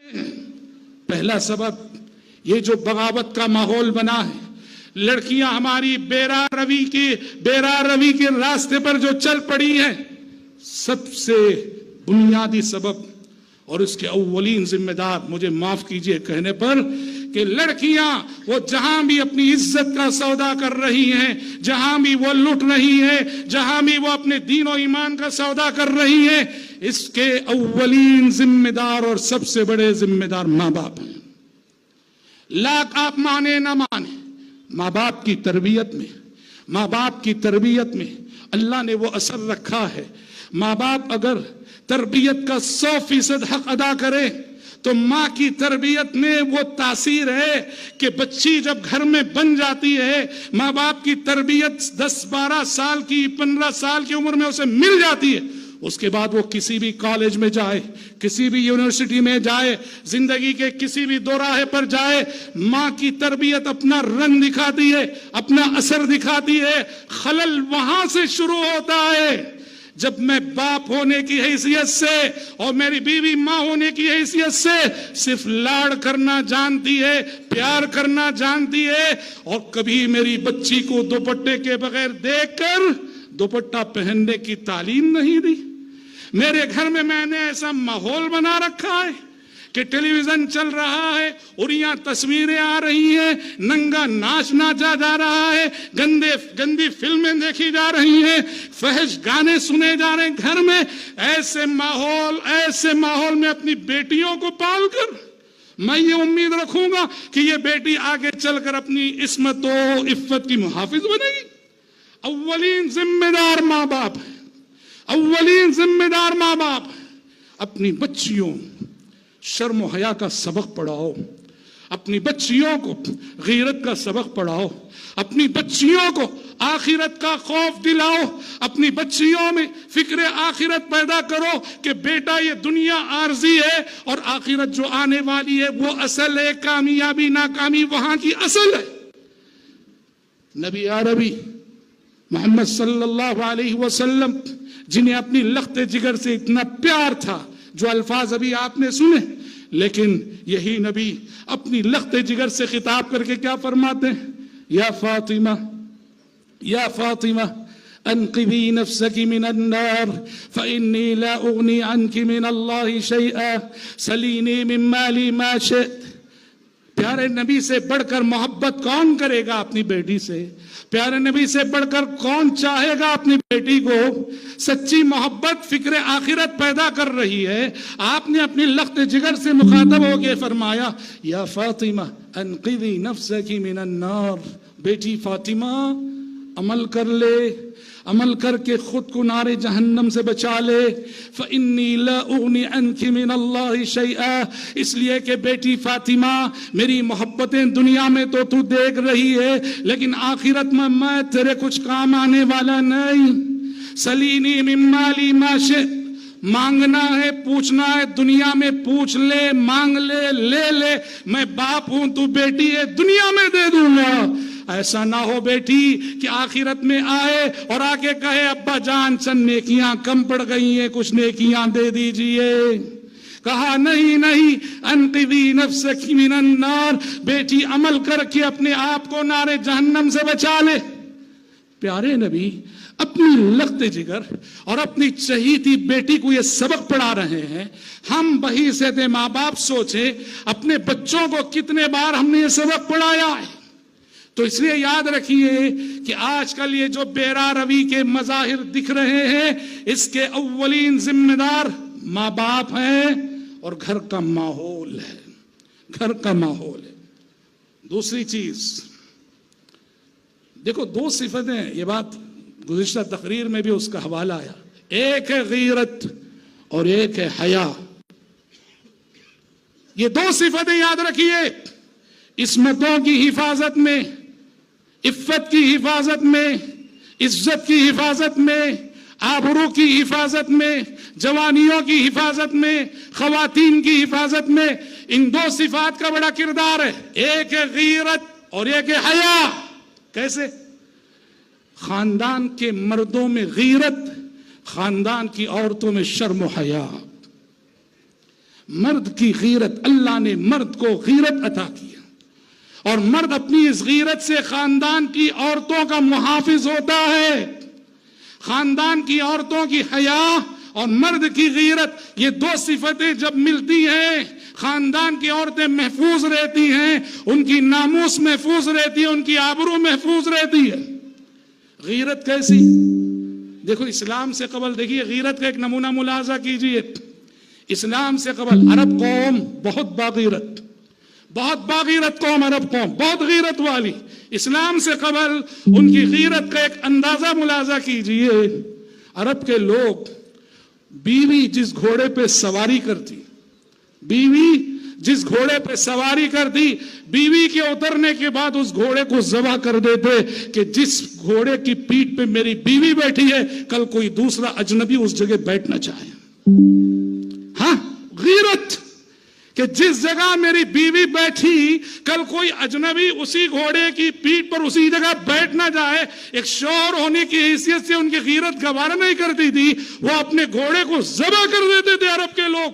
پہلا سبب یہ جو بغاوت کا ماحول بنا ہے، لڑکیاں ہماری بیرا روی کے راستے پر جو چل پڑی ہیں، سب سے بنیادی سبب اور اس کے اولین ذمہ دار، مجھے معاف کیجئے کہنے پر، کہ لڑکیاں وہ جہاں بھی اپنی عزت کا سودا کر رہی ہیں، جہاں بھی وہ لٹ رہی ہیں، جہاں بھی وہ اپنے دین و ایمان کا سودا کر رہی ہیں، اس کے اولین ذمہ دار اور سب سے بڑے ذمہ دار ماں باپ ہیں۔ لاکھ آپ مانے نہ مانے، ماں باپ کی تربیت میں اللہ نے وہ اثر رکھا ہے۔ ماں باپ اگر تربیت کا 100% حق ادا کرے تو ماں کی تربیت میں وہ تاثیر ہے کہ بچی جب گھر میں بن جاتی ہے، ماں باپ کی تربیت 10-12 سال کی 15 سال کی عمر میں اسے مل جاتی ہے، اس کے بعد وہ کسی بھی کالج میں جائے، کسی بھی یونیورسٹی میں جائے، زندگی کے کسی بھی دوراہے پر جائے، ماں کی تربیت اپنا رنگ دکھاتی ہے، اپنا اثر دکھاتی ہے۔ خلل وہاں سے شروع ہوتا ہے جب میں باپ ہونے کی حیثیت سے اور میری بیوی ماں ہونے کی حیثیت سے صرف لاڑ کرنا جانتی ہے، پیار کرنا جانتی ہے، اور کبھی میری بچی کو دوپٹے کے بغیر دیکھ کر دوپٹہ پہننے کی تعلیم نہیں دی۔ میرے گھر میں نے ایسا ماحول بنا رکھا ہے کہ ٹیلی ویژن چل رہا ہے، اڑیاں تصویریں آ رہی ہیں، ننگا ناچ ناچا جا رہا ہے، گندی فلمیں دیکھی جا رہی ہیں، فحش گانے سنے جا رہے ہیں گھر میں۔ ایسے ماحول میں اپنی بیٹیوں کو پال کر میں یہ امید رکھوں گا کہ یہ بیٹی آگے چل کر اپنی عصمت و عفت کی محافظ بنے گی۔ اولین ذمہ دار ماں باپ ہے، اپنی بچیوں شرم و حیا کا سبق پڑھاؤ، اپنی بچیوں کو غیرت کا سبق پڑھاؤ، اپنی بچیوں کو آخرت کا خوف دلاؤ، اپنی بچیوں میں فکر آخرت پیدا کرو کہ بیٹا یہ دنیا عارضی ہے اور آخرت جو آنے والی ہے وہ اصل ہے، کامیابی ناکامی وہاں کی اصل ہے۔ نبی عربی محمد صلی اللہ علیہ وسلم، جنہیں اپنی لخت جگر سے اتنا پیار تھا، جو الفاظ ابھی آپ نے سنے، لیکن یہی نبی اپنی لخت جگر سے خطاب کر کے کیا فرماتے ہیں؟ یا فاطمہ انقذی نفسک من النار فإنی لا اغنی عنک من اللہ شیئا سلینی من مالی ما شئت۔ پیارے نبی سے بڑھ کر محبت کون کرے گا اپنی بیٹی سے؟ پیارے نبی سے بڑھ کر کون چاہے گا اپنی بیٹی کو؟ سچی محبت فکر آخرت پیدا کر رہی ہے۔ آپ نے اپنی لخت جگر سے مخاطب ہو کے فرمایا یا فاطمہ انقذی نفسک من النار، بیٹی فاطمہ عمل کر لے، عمل کر کے خود کو نار جہنم سے بچا لے۔ فإنی لا اغنی عنک من اللہ شیئا، اس لیے کہ بیٹی فاطمہ میری محبتیں دنیا میں تو دیکھ رہی ہے، لیکن آخرت میں تیرے کچھ کام آنے والا نہیں۔ سلینی من مالی ما شئت، مانگنا ہے، پوچھنا ہے، دنیا میں پوچھ لے، مانگ لے، لے لے، میں باپ ہوں تو بیٹی ہے، دنیا میں دے دوں گا۔ ایسا نہ ہو بیٹی کہ آخرت میں آئے اور آ کے کہے ابا جان چند نیکیاں کم پڑ گئی ہیں، کچھ نیکیاں دے دیجئے۔ کہا نہیں، انقذی نفسک من النار، بیٹی عمل کر کے اپنے آپ کو نار جہنم سے بچا لے۔ پیارے نبی اپنی لخت جگر اور اپنی چہیتی بیٹی کو یہ سبق پڑھا رہے ہیں۔ ہم بحیثیت ماں باپ سوچیں اپنے بچوں کو کتنے بار ہم نے یہ سبق پڑھایا ہے۔ تو اس لیے یاد رکھیے کہ آج کل یہ جو بیرا روی کے مظاہر دکھ رہے ہیں، اس کے اولین ذمہ دار ماں باپ ہیں اور گھر کا ماحول ہے۔ دوسری چیز دیکھو، 2 صفتیں، یہ بات گزشتہ تقریر میں بھی اس کا حوالہ آیا، ایک ہے غیرت اور ایک ہے حیا۔ یہ 2 صفتیں یاد رکھیے، عصمتوں کی حفاظت میں، عفت کی حفاظت میں، عزت کی حفاظت میں، آبرو کی حفاظت میں، جوانیوں کی حفاظت میں، خواتین کی حفاظت میں، ان 2 صفات کا بڑا کردار ہے۔ ایک ہے غیرت اور ایک ہے حیا۔ کیسے؟ خاندان کے مردوں میں غیرت، خاندان کی عورتوں میں شرم و حیا۔ مرد کی غیرت، اللہ نے مرد کو غیرت عطا کیا، اور مرد اپنی اس غیرت سے خاندان کی عورتوں کا محافظ ہوتا ہے۔ خاندان کی عورتوں کی حیا اور مرد کی غیرت، یہ دو صفتیں جب ملتی ہیں خاندان کی عورتیں محفوظ رہتی ہیں، ان کی ناموس محفوظ رہتی ہے، ان کی آبرو محفوظ رہتی ہے۔ غیرت کیسی؟ دیکھو اسلام سے قبل دیکھیے غیرت کا ایک نمونہ ملاحظہ کیجئے۔ اسلام سے قبل عرب قوم بہت باغیرت قوم، عرب قوم بہت غیرت والی۔ اسلام سے قبل ان کی غیرت کا ایک اندازہ ملاحظہ کیجئے۔ عرب کے لوگ بیوی جس گھوڑے پہ سواری کرتی، بیوی کے اترنے کے بعد اس گھوڑے کو ذبح کر دیتے کہ جس گھوڑے کی پیٹھ پہ میری بیوی بیٹھی ہے کل کوئی دوسرا اجنبی اس جگہ بیٹھنا چاہے۔ ہاں، غیرت کہ جس جگہ میری بیوی بیٹھی کل کوئی اجنبی اسی گھوڑے کی پیٹھ پر اسی جگہ بیٹھ نہ جائے۔ ایک شوہر ہونے کی حیثیت سے ان کی غیرت گوارا نہیں کرتی تھی، وہ اپنے گھوڑے کو ذبح کر دیتے تھے عرب کے لوگ۔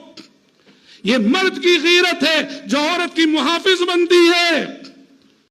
یہ مرد کی غیرت ہے جو عورت کی محافظ بنتی ہے۔